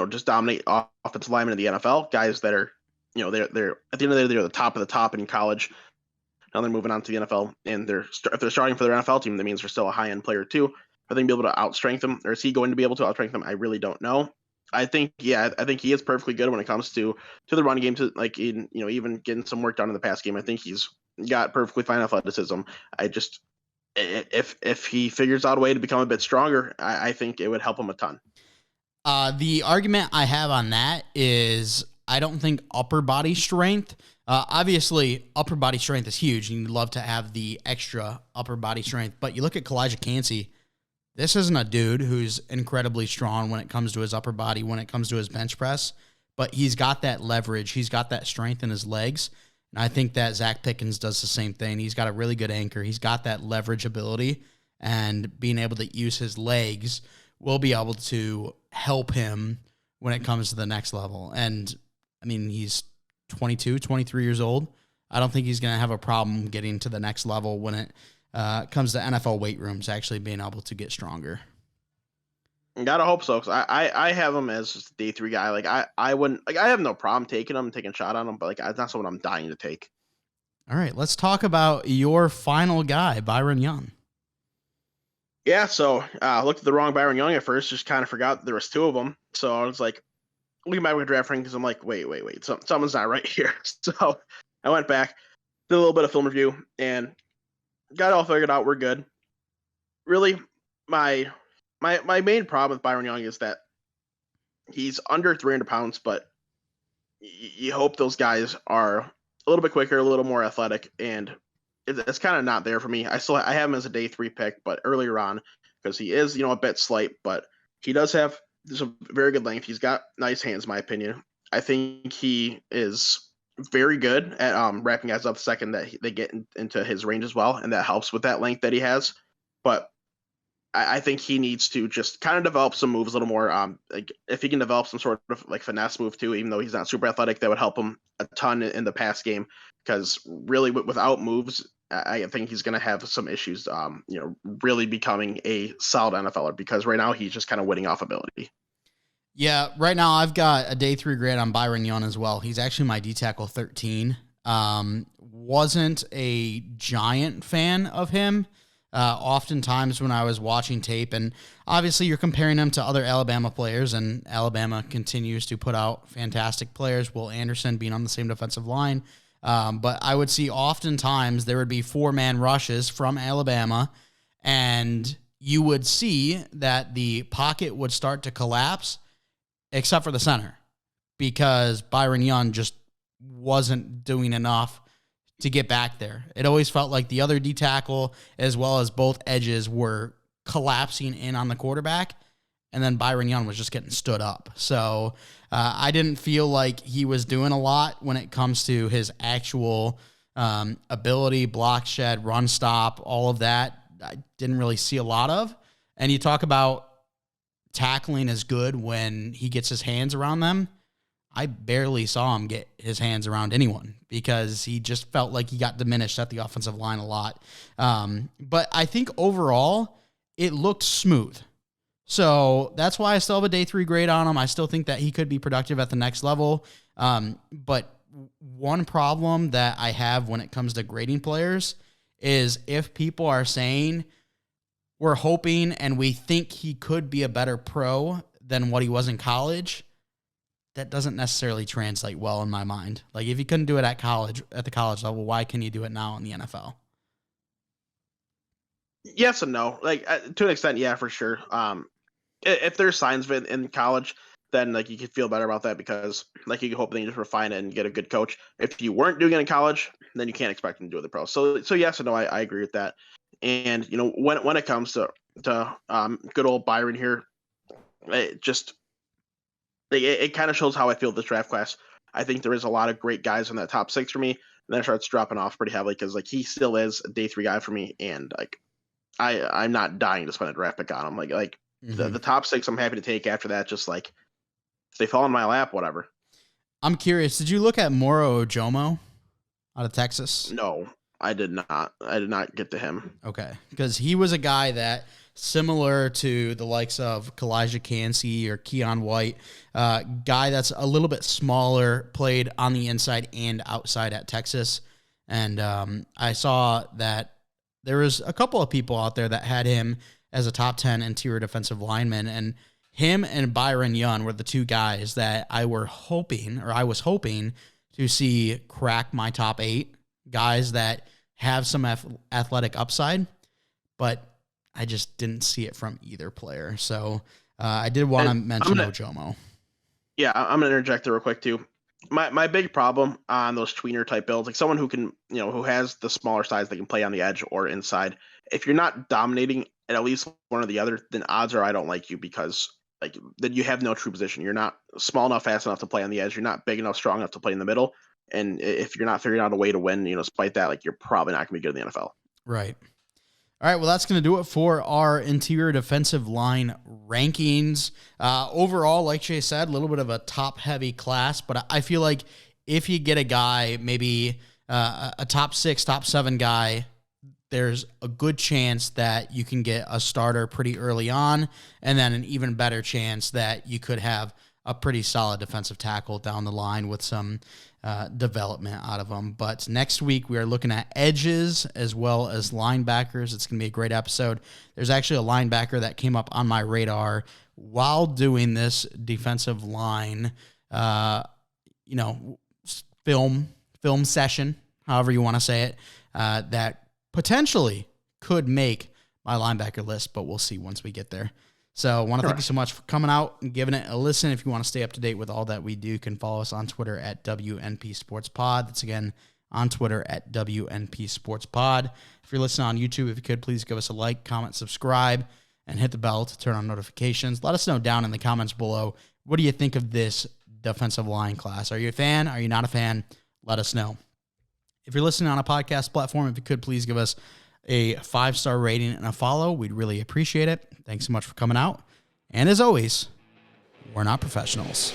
just dominate offensive linemen in the NFL? Guys that are, they're at the end of the day, they're the top of the top in college. Now they're moving on to the NFL, and if they're starting for their NFL team, that means they're still a high-end player too. Are they going to be able to outstrength him, or is he going to be able to outstrength him? I really don't know. I think he is perfectly good when it comes to the run game, to like in even getting some work done in the pass game. I think he's got perfectly fine athleticism. I just, if he figures out a way to become a bit stronger, I think it would help him a ton. The argument I have on that is I don't think upper body strength. Obviously, upper body strength is huge, and you'd love to have the extra upper body strength. But you look at Kalijah Cansey. This isn't a dude who's incredibly strong when it comes to his upper body, when it comes to his bench press, but he's got that leverage. He's got that strength in his legs. And I think that Zach Pickens does the same thing. He's got a really good anchor. He's got that leverage ability, and being able to use his legs will be able to help him when it comes to the next level. And I mean, he's 22, 23 years old. I don't think he's going to have a problem getting to the next level when it comes to NFL weight rooms, actually being able to get stronger. Gotta hope so, because I have him as just a day 3 guy. Like, I wouldn't, like, I have no problem taking him, taking a shot on him, but like, that's not someone I'm dying to take. All right, let's talk about your final guy, Byron Young. Yeah, so I looked at the wrong Byron Young at first, just kind of forgot there was 2 of them. So I was like, looking back with draft rankings, I'm like, wait, something's not right here. So I went back, did a little bit of film review, and got it all figured out. We're good. Really, my main problem with Byron Young is that he's under 300 pounds, but you hope those guys are a little bit quicker, a little more athletic, and it's kind of not there for me. I have him as a day 3 pick, but earlier on, because he is, a bit slight, but he does have some very good length. He's got nice hands, in my opinion. I think he is very good at wrapping guys up the second that they get into his range as well, and that helps with that length that he has. But I think he needs to just kind of develop some moves a little more. Like if he can develop some sort of like finesse move too, even though he's not super athletic, that would help him a ton in the pass game. Because really, without moves, I think he's going to have some issues. Really becoming a solid NFLer, because right now he's just kind of winning off ability. Yeah, right now I've got a day 3 grade on Byron Young as well. He's actually my D tackle 13. Wasn't a giant fan of him. Oftentimes when I was watching tape, and obviously you're comparing him to other Alabama players, and Alabama continues to put out fantastic players, Will Anderson being on the same defensive line. But I would see oftentimes there would be 4-man rushes from Alabama, and you would see that the pocket would start to collapse, except for the center, because Byron Young just wasn't doing enough to get back there. It always felt like the other D tackle as well as both edges were collapsing in on the quarterback, and then Byron Young was just getting stood up. So I didn't feel like he was doing a lot when it comes to his actual ability, block shed, run stop, all of that. I didn't really see a lot of. And you talk about tackling is good when he gets his hands around them. I barely saw him get his hands around anyone because he just felt like he got diminished at the offensive line a lot. But I think overall it looked smooth. So that's why I still have a day 3 grade on him. I still think that he could be productive at the next level. But one problem that I have when it comes to grading players is if people are saying we're hoping and we think he could be a better pro than what he was in college, that doesn't necessarily translate well in my mind. Like if you couldn't do it at the college level, why can you do it now in the NFL? Yes and no. Like to an extent, yeah, for sure. If there's signs of it in college, then like you could feel better about that, because like you could hope they just refine it and get a good coach. If you weren't doing it in college, then you can't expect them to do it in the pro. So yes and no, I agree with that. And when it comes to good old Byron here, it kind of shows how I feel this draft class. I think there is a lot of great guys in that top 6 for me, and then it starts dropping off pretty heavily because like he still is a day 3 guy for me, and like I'm not dying to spend a draft pick on him. Like the top 6 I'm happy to take after that. Just like if they fall in my lap, whatever. I'm curious. Did you look at Moro Ojomo out of Texas? No, I did not. I did not get to him. Okay, because he was a guy that, similar to the likes of Kalijah Cansey or Keon White, guy that's a little bit smaller, played on the inside and outside at Texas. And I saw that there was a couple of people out there that had him as a top 10 interior defensive lineman, and him and Byron Young were the 2 guys that I was hoping to see crack my top 8, guys that have some athletic upside, but I just didn't see it from either player. So I did want to mention Ojomo. Yeah, I'm going to interject there real quick too. My big problem on those tweener type builds, like someone who can, who has the smaller size, they can play on the edge or inside. If you're not dominating at least one or the other, then odds are I don't like you, because like then you have no true position. You're not small enough, fast enough to play on the edge. You're not big enough, strong enough to play in the middle. And if you're not figuring out a way to win, despite that, like you're probably not going to be good in the NFL. Right. All right, well, that's going to do it for our interior defensive line rankings. Overall, like Jay said, a little bit of a top-heavy class, but I feel like if you get a guy, maybe a top 6, top 7 guy, there's a good chance that you can get a starter pretty early on, and then an even better chance that you could have a pretty solid defensive tackle down the line with some development out of them. But next week we are looking at edges as well as linebackers. It's going to be a great episode. There's actually a linebacker that came up on my radar while doing this defensive line, film session, however you want to say it, that potentially could make my linebacker list, but we'll see once we get there. So I want to thank you so much for coming out and giving it a listen. If you want to stay up to date with all that we do, you can follow us on Twitter at WNP Sports Pod. That's again on Twitter at WNP Sports Pod. If you're listening on YouTube, if you could, please give us a like, comment, subscribe, and hit the bell to turn on notifications. Let us know down in the comments below, what do you think of this defensive line class? Are you a fan? Are you not a fan? Let us know. If you're listening on a podcast platform, if you could, please give us a 5-star rating and a follow. We'd really appreciate it. Thanks so much for coming out. And as always, we're not professionals.